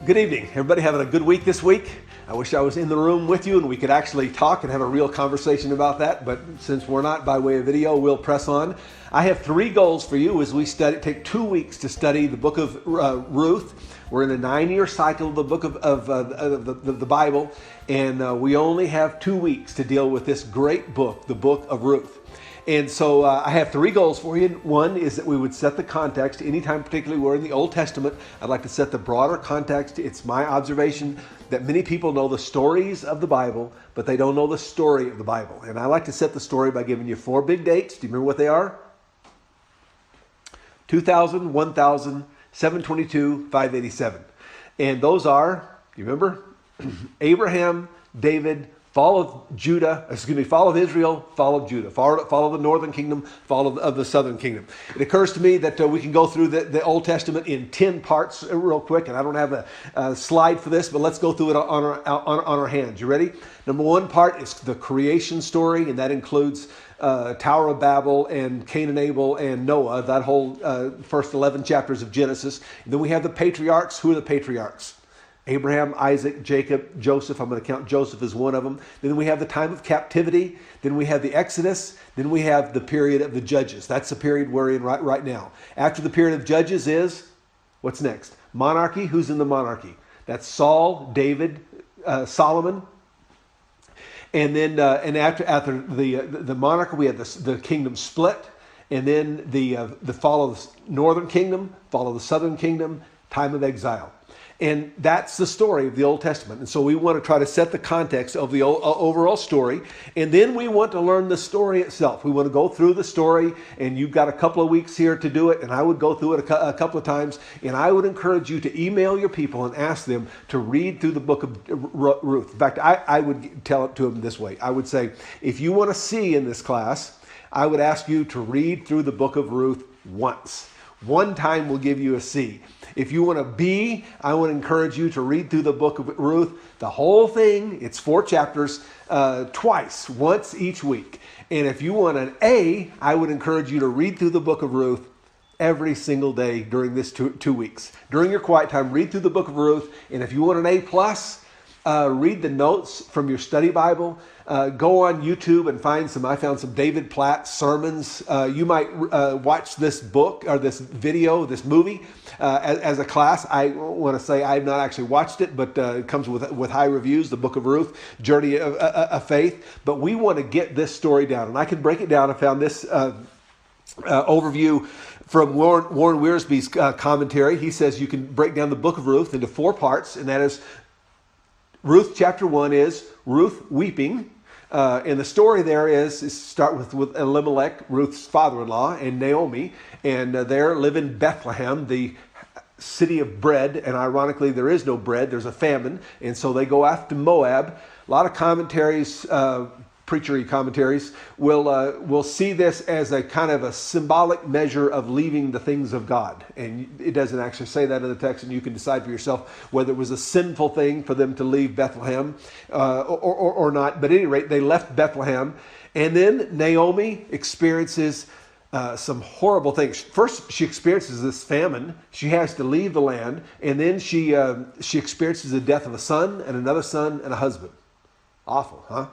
Good evening. Everybody having a good week this week? I wish I was in the room with you and we could actually talk and have a real conversation about that, but since we're not by way of video, we'll press on. I have 3 goals for you as we take 2 weeks to study the book of Ruth. We're in a 9-year cycle of the book of the Bible, and we only have 2 weeks to deal with this great book, the book of Ruth. And so I have 3 goals for you. One is that we would set the context. Anytime particularly we're in the Old Testament, I'd like to set the broader context. It's my observation that many people know the stories of the Bible, but they don't know the story of the Bible. And I like to set the story by giving you 4 big dates. Do you remember what they are? 2000, 1000, 722, 587. And those are, do you remember? Abraham, David, fall of Israel, fall of Judah, fall of the northern kingdom, fall of the southern kingdom. It occurs to me that we can go through the Old Testament in 10 parts real quick, and I don't have a slide for this, but let's go through it on our hands. You ready? Number 1 part is the creation story, and that includes Tower of Babel and Cain and Abel and Noah, that whole first 11 chapters of Genesis. And then we have the patriarchs. Who are the patriarchs? Abraham, Isaac, Jacob, Joseph. I'm going to count Joseph as one of them. Then we have the time of captivity. Then we have the Exodus. Then we have the period of the Judges. That's the period we're in right now. After the period of Judges is, what's next? Monarchy. Who's in the monarchy? That's Saul, David, Solomon. And then after the monarchy, we have the kingdom split. And then the fall of the northern kingdom, fall of the southern kingdom, time of exile. And that's the story of the Old Testament. And so we want to try to set the context of the overall story. And then we want to learn the story itself. We want to go through the story. And you've got a couple of weeks here to do it. And I would go through it a couple of times. And I would encourage you to email your people and ask them to read through the book of Ruth. In fact, I would tell it to them this way. I would say, if you want to see in this class, I would ask you to read through the book of Ruth once. One time will give you a C. If you want a B, I would encourage you to read through the book of Ruth, the whole thing. It's 4 chapters, twice, once each week. And if you want an A, I would encourage you to read through the book of Ruth every single day during this 2 weeks. During your quiet time, read through the book of Ruth. And if you want an A plus, read the notes from your study Bible. Go on YouTube and I found some David Platt sermons. You might watch this book or this video, this movie as a class. I want to say I have not actually watched it, but it comes with high reviews, the book of Ruth, Journey of Faith. But we want to get this story down. And I can break it down. I found this overview from Warren Wiersbe's commentary. He says you can break down the book of Ruth into 4 parts, and that is Ruth chapter 1 is Ruth weeping. And the story there is start with Elimelech, Ruth's father-in-law, and Naomi. And they live in Bethlehem, the city of bread. And ironically, there is no bread. There's a famine. And so they go after Moab. A lot of commentaries, preachery commentaries, will see this as a kind of a symbolic measure of leaving the things of God. And it doesn't actually say that in the text, and you can decide for yourself whether it was a sinful thing for them to leave Bethlehem or not. But at any rate, they left Bethlehem. And then Naomi experiences some horrible things. First, she experiences this famine. She has to leave the land. And then she experiences the death of a son and another son and a husband. Awful, huh?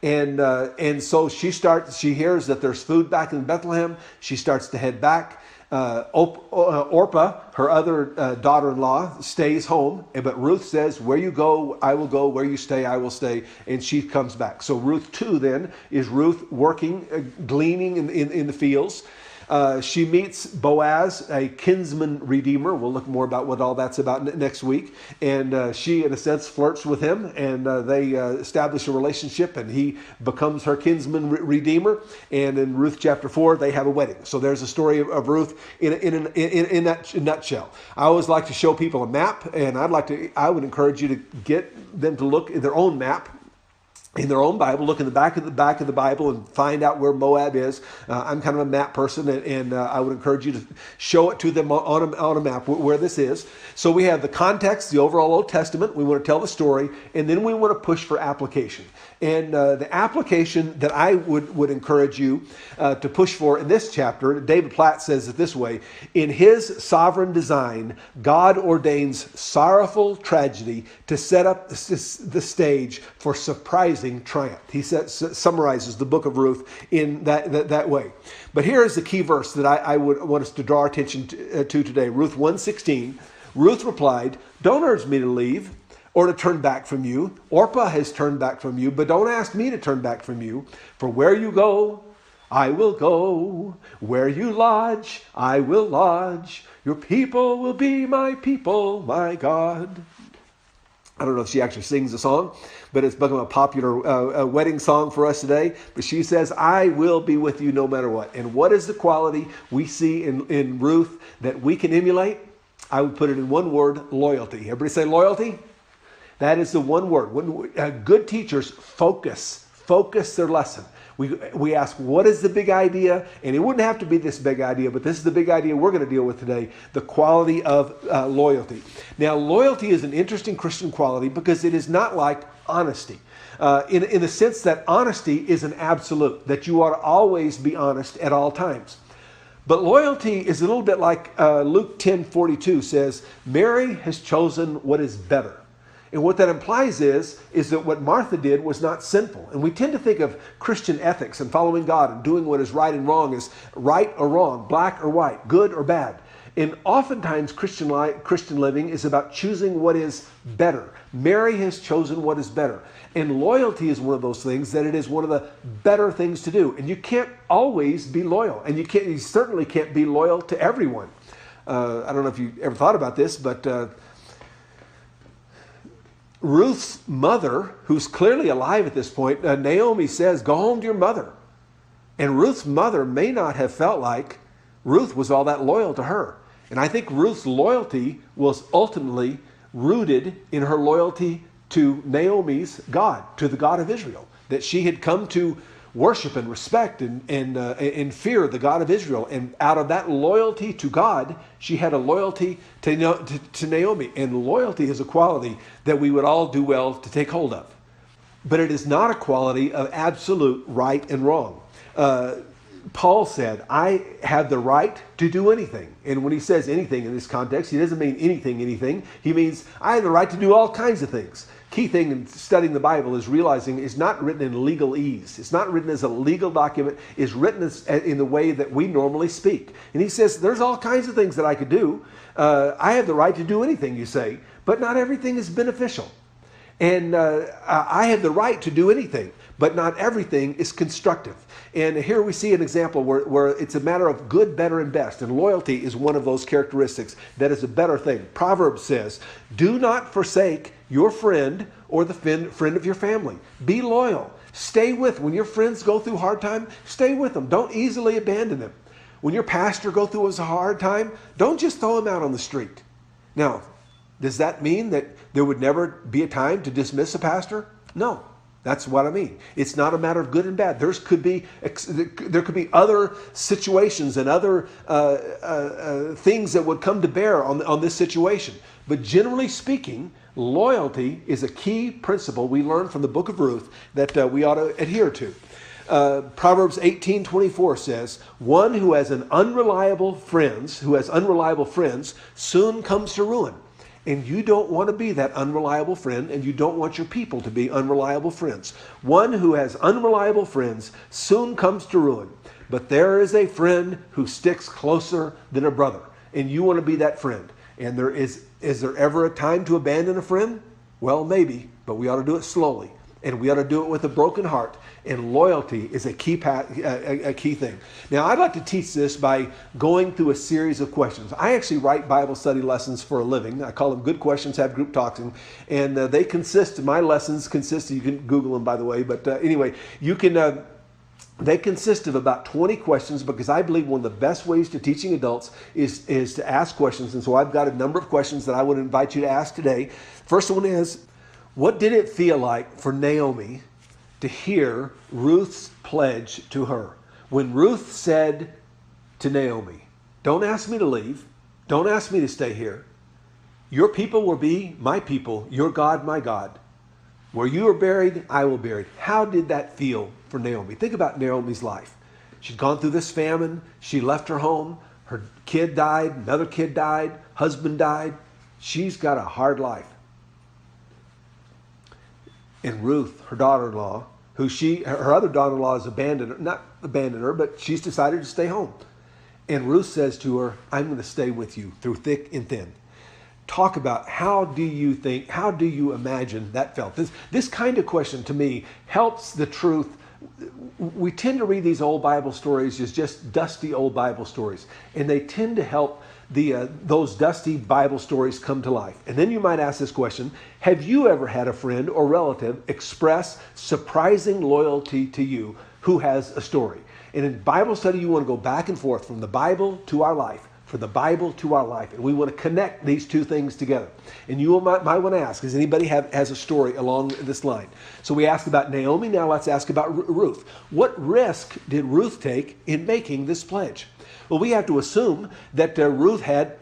And so she hears that there's food back in Bethlehem. She starts to head back. Orpah, her other daughter-in-law, stays home. But Ruth says, where you go, I will go. Where you stay, I will stay. And she comes back. So Ruth 2 then is Ruth working, gleaning in the fields. She meets Boaz, a kinsman redeemer. We'll look more about what all that's about next week. And she, in a sense, flirts with him, and they establish a relationship, and he becomes her kinsman redeemer. And in Ruth chapter 4, they have a wedding. So there's a story of Ruth in that nutshell. I always like to show people a map, and I would encourage you to get them to look at their own map. In their own Bible, look in the back of the Bible and find out where Moab is. I'm kind of a map person, and I would encourage you to show it to them on a map where this is. So we have the context, the overall Old Testament. We want to tell the story, and then we want to push for application. And the application that I would encourage you to push for in this chapter, David Platt says it this way: in his sovereign design, God ordains sorrowful tragedy to set up the stage for surprising triumph. He summarizes the book of Ruth in that way. But here is the key verse that I would want us to draw our attention to today. Ruth 1:16. Ruth replied, "Don't urge me to leave or to turn back from you. Orpah has turned back from you, but don't ask me to turn back from you. For where you go, I will go. Where you lodge, I will lodge. Your people will be my people, my God." I don't know if she actually sings the song, but it's become a popular wedding song for us today. But she says, "I will be with you no matter what." And what is the quality we see in Ruth that we can emulate? I would put it in one word: loyalty. Everybody say loyalty? That is the one word. When good teachers focus their lesson. We ask, what is the big idea? And it wouldn't have to be this big idea, but this is the big idea we're going to deal with today: the quality of loyalty. Now, loyalty is an interesting Christian quality because it is not like honesty. In the sense that honesty is an absolute, that you ought to always be honest at all times. But loyalty is a little bit like Luke 10:42 says, "Mary has chosen what is better." And what that implies is that what Martha did was not sinful. And we tend to think of Christian ethics and following God and doing what is right and wrong as right or wrong, black or white, good or bad. And oftentimes Christian living is about choosing what is better. Mary has chosen what is better. And loyalty is one of those things that it is one of the better things to do. And you can't always be loyal. And you certainly can't be loyal to everyone. I don't know if you ever thought about this, but Ruth's mother, who's clearly alive at this point, Naomi says, "Go home to your mother." And Ruth's mother may not have felt like Ruth was all that loyal to her. And I think Ruth's loyalty was ultimately rooted in her loyalty to Naomi's God, to the God of Israel, that she had come to worship and respect and fear the God of Israel. And out of that loyalty to God, she had a loyalty to Naomi. And loyalty is a quality that we would all do well to take hold of. But it is not a quality of absolute right and wrong. Paul said, "I have the right to do anything." And when he says anything in this context, he doesn't mean anything. He means, I have the right to do all kinds of things. Key thing in studying the Bible is realizing it's not written in legalese. It's not written as a legal document. It's written in the way that we normally speak. And he says, there's all kinds of things that I could do. I have the right to do anything, you say, but not everything is beneficial. And I have the right to do anything, but not everything is constructive. And here we see an example where it's a matter of good, better, and best. And loyalty is one of those characteristics that is a better thing. Proverbs says, "Do not forsake your friend or the friend of your family." Be loyal. Stay with. When your friends go through hard time, stay with them. Don't easily abandon them. When your pastor goes through a hard time, don't just throw him out on the street. Now, does that mean that there would never be a time to dismiss a pastor? No. That's what I mean. It's not a matter of good and bad. There could be other situations and other things that would come to bear on this situation. But generally speaking, loyalty is a key principle we learn from the book of Ruth that we ought to adhere to. Proverbs 18:24 says, "One who has unreliable friends soon comes to ruin." And you don't want to be that unreliable friend, and you don't want your people to be unreliable friends. One who has unreliable friends soon comes to ruin. But there is a friend who sticks closer than a brother, and you want to be that friend. And is there ever a time to abandon a friend? Well, maybe, but we ought to do it slowly. And we ought to do it with a broken heart. And loyalty is a key thing. Now, I'd like to teach this by going through a series of questions. I actually write Bible study lessons for a living. I call them Good Questions, Have Group Talks. And my lessons consist, you can Google them, by the way. But anyway, they consist of about 20 questions because I believe one of the best ways to teaching adults is to ask questions. And so I've got a number of questions that I would invite you to ask today. First one is, what did it feel like for Naomi to hear Ruth's pledge to her? When Ruth said to Naomi, "Don't ask me to leave. Don't ask me to stay here. Your people will be my people, your God, my God." Where you are buried, I will be buried. How did that feel for Naomi? Think about Naomi's life. She'd gone through this famine. She left her home. Her kid died. Another kid died. Husband died. She's got a hard life. And Ruth, her daughter-in-law, her other daughter-in-law has not abandoned her, but she's decided to stay home. And Ruth says to her, I'm going to stay with you through thick and thin. Talk about how do you imagine that felt? This kind of question to me helps the truth. We tend to read these old Bible stories as just dusty old Bible stories, and they tend to help those dusty Bible stories come to life. And then you might ask this question: have you ever had a friend or relative express surprising loyalty to you who has a story? And in Bible study, you want to go back and forth from the Bible to our life, from the Bible to our life. And we want to connect these two things together. And you might want to ask, does anybody has a story along this line? So we asked about Naomi. Now let's ask about Ruth. What risk did Ruth take in making this pledge? Well, we have to assume that Ruth had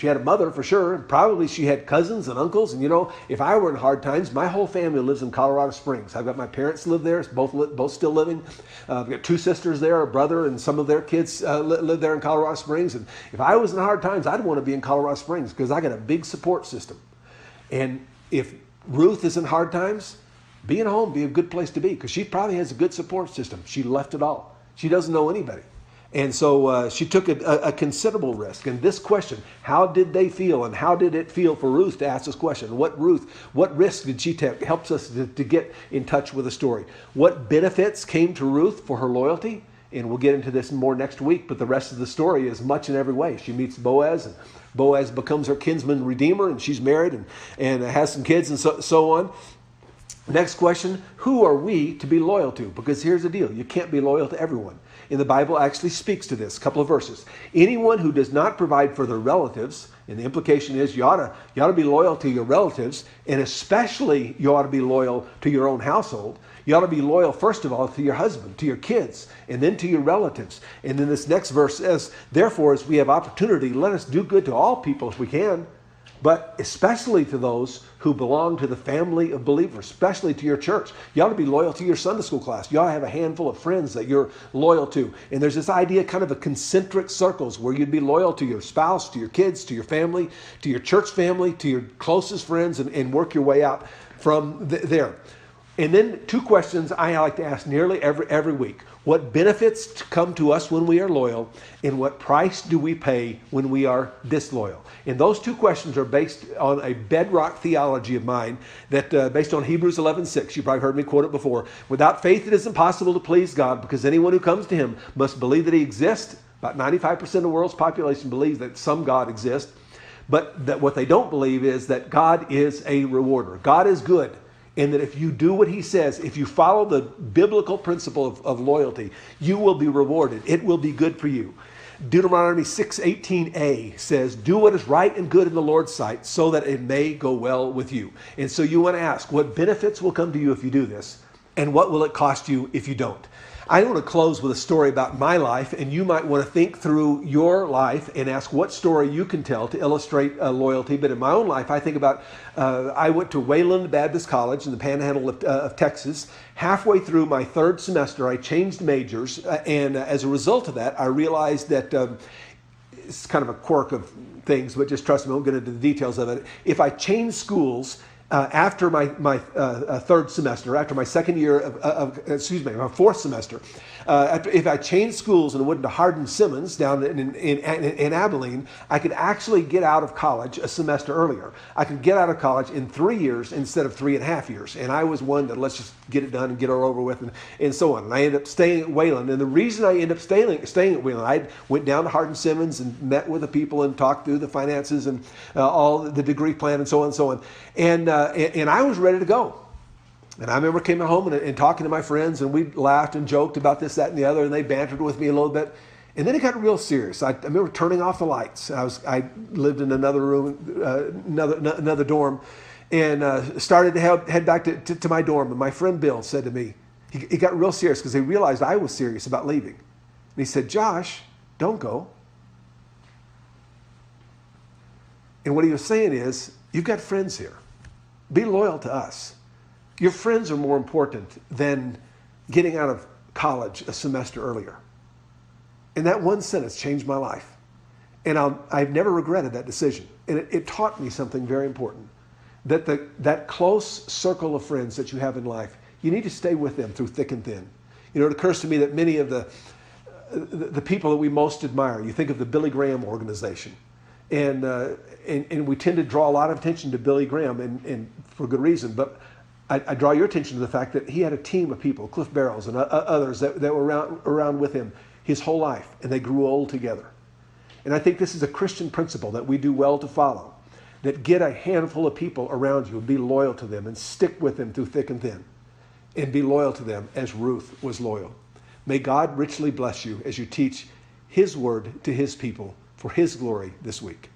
a mother for sure, and probably she had cousins and uncles. And if I were in hard times, my whole family lives in Colorado Springs. I've got my parents live there, both still living. I've got two sisters there, a brother, and some of their kids live there in Colorado Springs. And if I was in hard times, I'd want to be in Colorado Springs because I got a big support system. And if Ruth is in hard times, being home be a good place to be because she probably has a good support system. She left it all. She doesn't know anybody. And so she took a considerable risk. And this question, how did they feel, and how did it feel for Ruth to ask this question? What risk did she take? Helps us to get in touch with the story. What benefits came to Ruth for her loyalty? And we'll get into this more next week, but the rest of the story is much in every way. She meets Boaz, and Boaz becomes her kinsman redeemer, and she's married and has some kids and so on. Next question, who are we to be loyal to? Because here's the deal, you can't be loyal to everyone. And the Bible actually speaks to this, a couple of verses. Anyone who does not provide for their relatives, and the implication is you ought to be loyal to your relatives, and especially you ought to be loyal to your own household. You ought to be loyal, first of all, to your husband, to your kids, and then to your relatives. And then this next verse says, therefore, as we have opportunity, let us do good to all people if we can, but especially to those who belong to the family of believers, especially to your church. You ought to be loyal to your Sunday school class. You ought to have a handful of friends that you're loyal to. And there's this idea kind of a concentric circles where you'd be loyal to your spouse, to your kids, to your family, to your church family, to your closest friends, and work your way out from there. And then two questions I like to ask nearly every week. What benefits come to us when we are loyal, and what price do we pay when we are disloyal? And those two questions are based on a bedrock theology of mine that based on Hebrews 11:6. You've probably heard me quote it before. Without faith, it is impossible to please God, because anyone who comes to him must believe that he exists. About 95% of the world's population believes that some God exists. But that what they don't believe is that God is a rewarder. God is good. And that if you do what he says, if you follow the biblical principle of loyalty, you will be rewarded. It will be good for you. Deuteronomy 6:18a says, do what is right and good in the Lord's sight so that it may go well with you. And so you want to ask, what benefits will come to you if you do this? And what will it cost you if you don't? I want to close with a story about my life, and you might want to think through your life and ask what story you can tell to illustrate loyalty. But in my own life, I think about, I went to Wayland Baptist College in the Panhandle of Texas. Halfway through my third semester, I changed majors, and as a result of that, I realized that it's kind of a quirk of things, but just trust me, I won't get into the details of it. If I change schools, after my third semester, after my second year my fourth semester, if I changed schools and went to Hardin-Simmons down in Abilene, I could actually get out of college a semester earlier. I could get out of college in 3 years instead of 3.5 years. And I was one that let's just get it done and get it over with and so on. And I ended up staying at Wayland. And the reason I ended up staying at Wayland, I went down to Hardin-Simmons and met with the people and talked through the finances and all the degree plan and so on and so on. And I was ready to go. And I remember coming home and talking to my friends, and we laughed and joked about this, that, and the other, and they bantered with me a little bit. And then it got real serious. I remember turning off the lights. I lived in another room, another dorm, and started to head back to my dorm. And my friend Bill said to me, he got real serious because he realized I was serious about leaving. And he said, Josh, don't go. And what he was saying is, you've got friends here. Be loyal to us. Your friends are more important than getting out of college a semester earlier. And that one sentence changed my life. And I've never regretted that decision. And it taught me something very important. That close circle of friends that you have in life, you need to stay with them through thick and thin. You know, it occurs to me that many of the people that we most admire, you think of the Billy Graham organization. And we tend to draw a lot of attention to Billy Graham, and for good reason. But I draw your attention to the fact that he had a team of people, Cliff Barrows and others that were around with him his whole life, and they grew old together. And I think this is a Christian principle that we do well to follow, that get a handful of people around you and be loyal to them and stick with them through thick and thin, and be loyal to them as Ruth was loyal. May God richly bless you as you teach his word to his people for his glory this week.